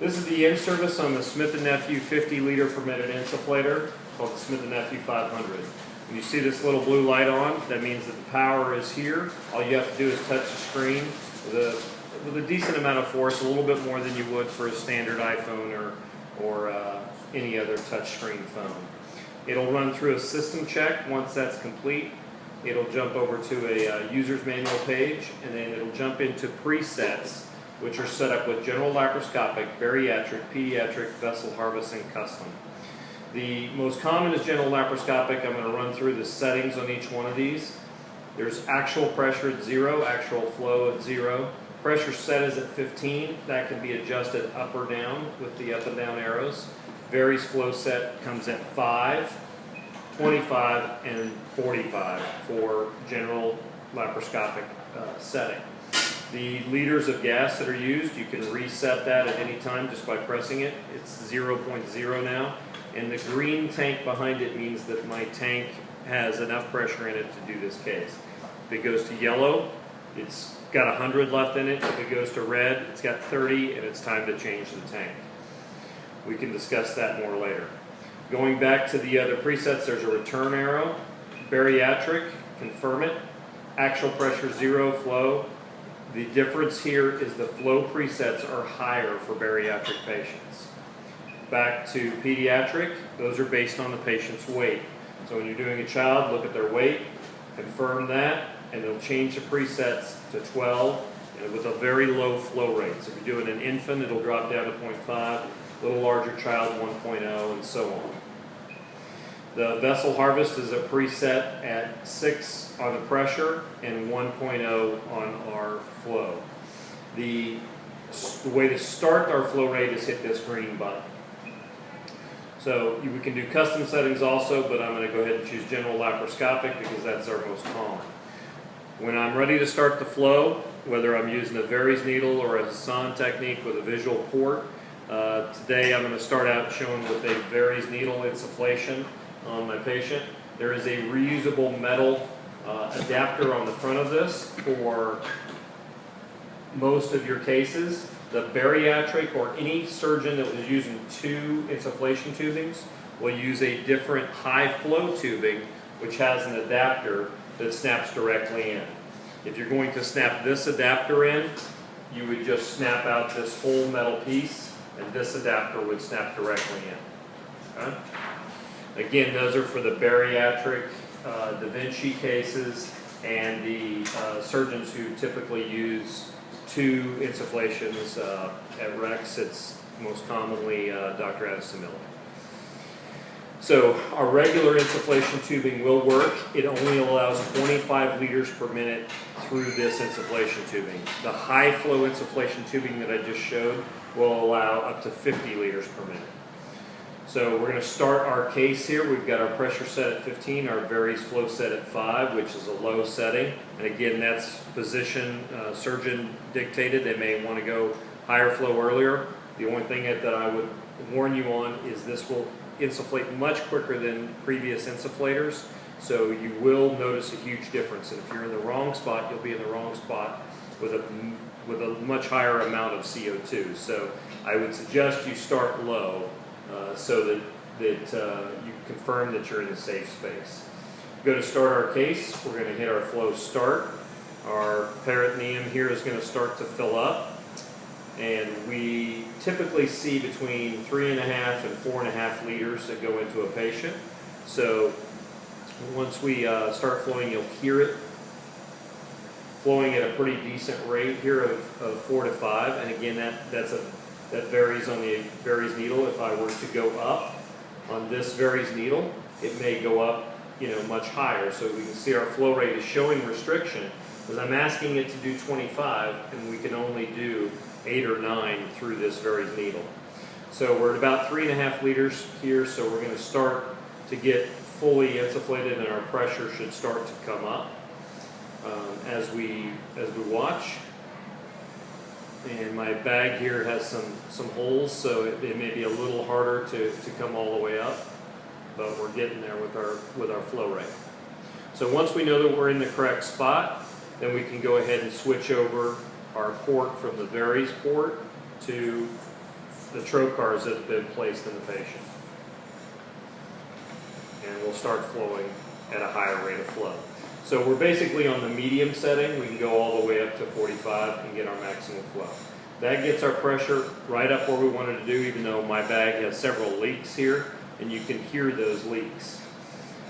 This is the Inservice on the Smith & Nephew 50 liter per minute insufflator called the Smith & Nephew 500. When you see this little blue light on, that means that the power is here. All you have to do is touch the screen with a decent amount of force, a little bit more than you would for a standard iPhone or any other touchscreen phone. It'll run through a system check. Once that's complete, it'll jump over to a user's manual page, and then it'll jump into presets, which are set up with general laparoscopic, bariatric, pediatric, vessel harvest, and custom. The most common is general laparoscopic. I'm going to run through the settings on each one of these. There's actual pressure at 0, actual flow at 0. Pressure set is at 15. That can be adjusted up or down with the up and down arrows. Varies flow set comes at 5, 25, and 45 for general laparoscopic setting. The liters of gas that are used, you can reset that at any time just by pressing it. It's 0.0 now. And the green tank behind it means that my tank has enough pressure in it to do this case. If it goes to yellow, it's got 100 left in it. If it goes to red, it's got 30, and it's time to change the tank. We can discuss that more later. Going back to the other presets, there's a return arrow. Bariatric, confirm it. Actual pressure 0, flow. The difference here is the flow presets are higher for bariatric patients. Back to pediatric, those are based on the patient's weight. So when you're doing a child, look at their weight, confirm that, and they'll change the presets to 12 and with a very low flow rate. So if you're doing an infant, it'll drop down to 0.5, a little larger child 1.0, and so on. The vessel harvest is a preset at 6 on the pressure and 1.0 on our flow. The way to start our flow rate is hit this green button. So we can do custom settings also, but I'm going to go ahead and choose general laparoscopic because that's our most common. When I'm ready to start the flow, whether I'm using a Verries needle or a Hassan technique with a visual port, today I'm going to start out showing with a Verries needle insufflation on my patient. There is a reusable metal adapter on the front of this for most of your cases. The bariatric or any surgeon that was using 2 insufflation tubings will use a different high flow tubing which has an adapter that snaps directly in. If you're going to snap this adapter in, you would just snap out this whole metal piece and this adapter would snap directly in. Okay? Again, those are for the bariatric Da Vinci cases and the surgeons who typically use 2 insufflations at Rex. It's most commonly Dr. Addison Miller. So our regular insufflation tubing will work. It only allows 25 liters per minute through this insufflation tubing. The high flow insufflation tubing that I just showed will allow up to 50 liters per minute. So we're going to start our case here. We've got our pressure set at 15, our Verries flow set at 5, which is a low setting. And again, that's physician, surgeon dictated. They may want to go higher flow earlier. The only thing that I would warn you on is this will insufflate much quicker than previous insufflators. So you will notice a huge difference. And if you're in the wrong spot, you'll be in the wrong spot with a much higher amount of CO2. So I would suggest you start low. So that you confirm that you're in a safe space. Go to start our case. We're going to hit our flow start. Our peritoneum here is going to start to fill up. And we typically see between 3.5 and 4.5 liters that go into a patient. So once we start flowing, you'll hear it flowing at a pretty decent rate here of 4 to 5. And again, that varies on the Verries needle. If I were to go up on this Verries needle, it may go up, much higher. So we can see our flow rate is showing restriction because I'm asking it to do 25, and we can only do 8 or 9 through this Verries needle. So we're at about 3.5 liters here. So we're going to start to get fully insufflated, and our pressure should start to come up as we watch. And my bag here has some holes, so it may be a little harder to come all the way up, but we're getting there with our flow rate. So once we know that we're in the correct spot, then we can go ahead and switch over our port from the Verries port to the trocars that have been placed in the patient. And we'll start flowing at a higher rate of flow. So we're basically on the medium setting. We can go all the way up to 45 and get our maximum flow. That gets our pressure right up where we wanted to do, even though my bag has several leaks here, and you can hear those leaks.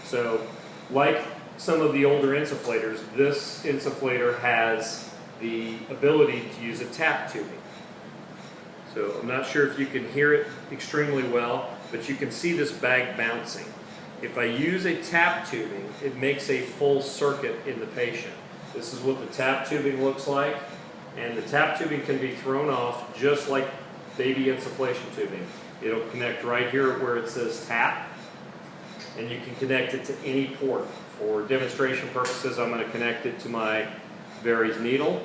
So like some of the older insufflators, this insufflator has the ability to use a tap tubing. So I'm not sure if you can hear it extremely well, but you can see this bag bouncing. If I use a tap tubing, it makes a full circuit in the patient. This is what the tap tubing looks like, and the tap tubing can be thrown off just like baby insufflation tubing. It'll connect right here where it says tap, and you can connect it to any port. For demonstration purposes, I'm going to connect it to my Very's needle.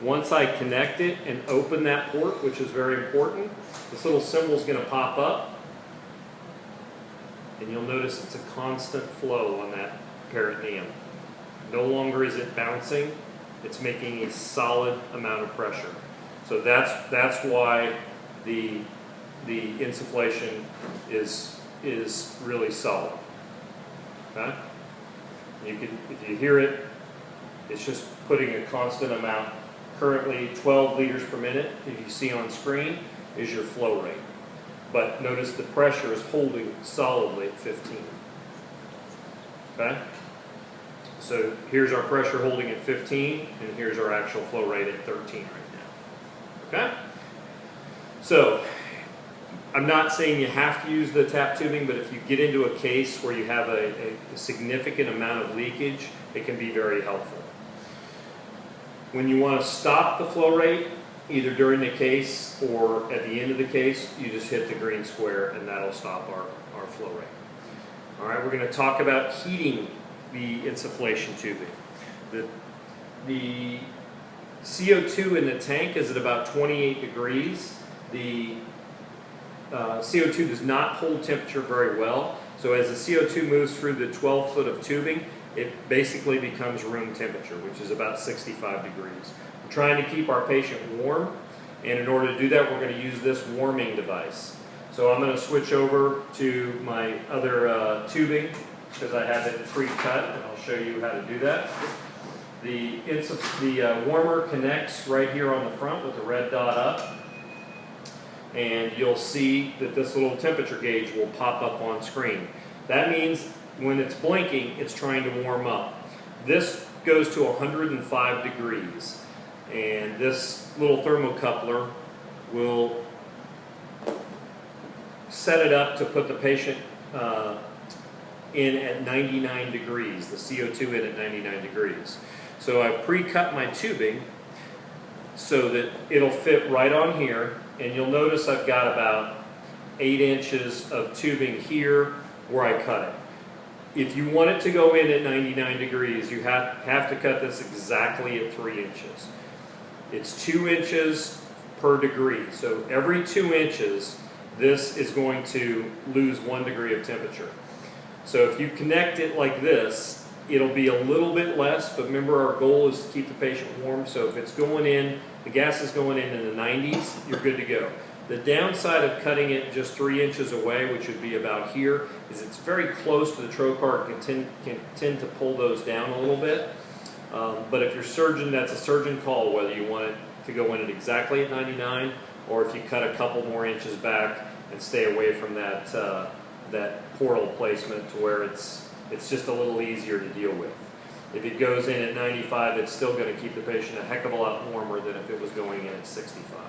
Once I connect it and open that port, which is very important, this little symbol is going to pop up, and you'll notice it's a constant flow on that peritoneum. No longer is it bouncing, it's making a solid amount of pressure. So that's why the insufflation is really solid. Okay? If you hear it, it's just putting a constant amount. Currently 12 liters per minute, if you see on screen, is your flow rate. But notice the pressure is holding solidly at 15. Okay? So here's our pressure holding at 15, and here's our actual flow rate at 13 right now. Okay? So I'm not saying you have to use the tap tubing, but if you get into a case where you have a significant amount of leakage, it can be very helpful. When you want to stop the flow rate, either during the case or at the end of the case, you just hit the green square and that'll stop our flow rate. All right, we're going to talk about heating the insufflation tubing. The CO2 in the tank is at about 28 degrees. The CO2 does not hold temperature very well, so as the CO2 moves through the 12 foot of tubing, it basically becomes room temperature, which is about 65 degrees. We're trying to keep our patient warm, and in order to do that, we're going to use this warming device. So I'm going to switch over to my other tubing, because I have it pre-cut, and I'll show you how to do that. The warmer connects right here on the front with the red dot up, and you'll see that this little temperature gauge will pop up on screen. That means when it's blinking, it's trying to warm up. This goes to 105 degrees, and this little thermocoupler will set it up to put the patient in at 99 degrees, the CO2 in at 99 degrees. So I've pre-cut my tubing so that it'll fit right on here, and you'll notice I've got about 8 inches of tubing here where I cut it. If you want it to go in at 99 degrees, you have to cut this exactly at 3 inches. It's 2 inches per degree. So every 2 inches, this is going to lose 1 degree of temperature. So if you connect it like this, it'll be a little bit less, but remember our goal is to keep the patient warm. So if it's going in, the gas is going in the 90s, you're good to go. The downside of cutting it just 3 inches away, which would be about here, is it's very close to the trocar and can tend to pull those down a little bit. But if you're surgeon, that's a surgeon call whether you want it to go in at exactly at 99 or if you cut a couple more inches back and stay away from that, that portal placement to where it's just a little easier to deal with. If it goes in at 95, it's still going to keep the patient a heck of a lot warmer than if it was going in at 65.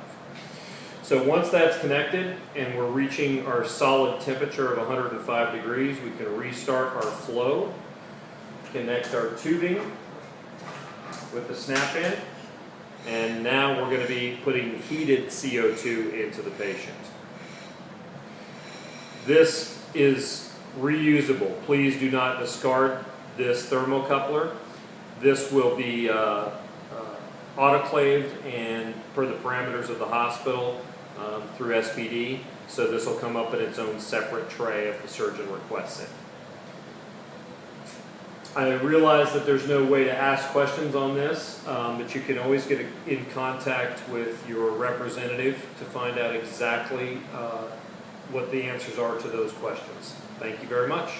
So once that's connected and we're reaching our solid temperature of 105 degrees, we can restart our flow, connect our tubing with the snap-in, and now we're going to be putting heated CO2 into the patient. This is reusable. Please do not discard this thermocoupler. This will be autoclaved and per the parameters of the hospital through SPD, so this will come up in its own separate tray if the surgeon requests it. I realize that there's no way to ask questions on this, but you can always get in contact with your representative to find out exactly what the answers are to those questions. Thank you very much.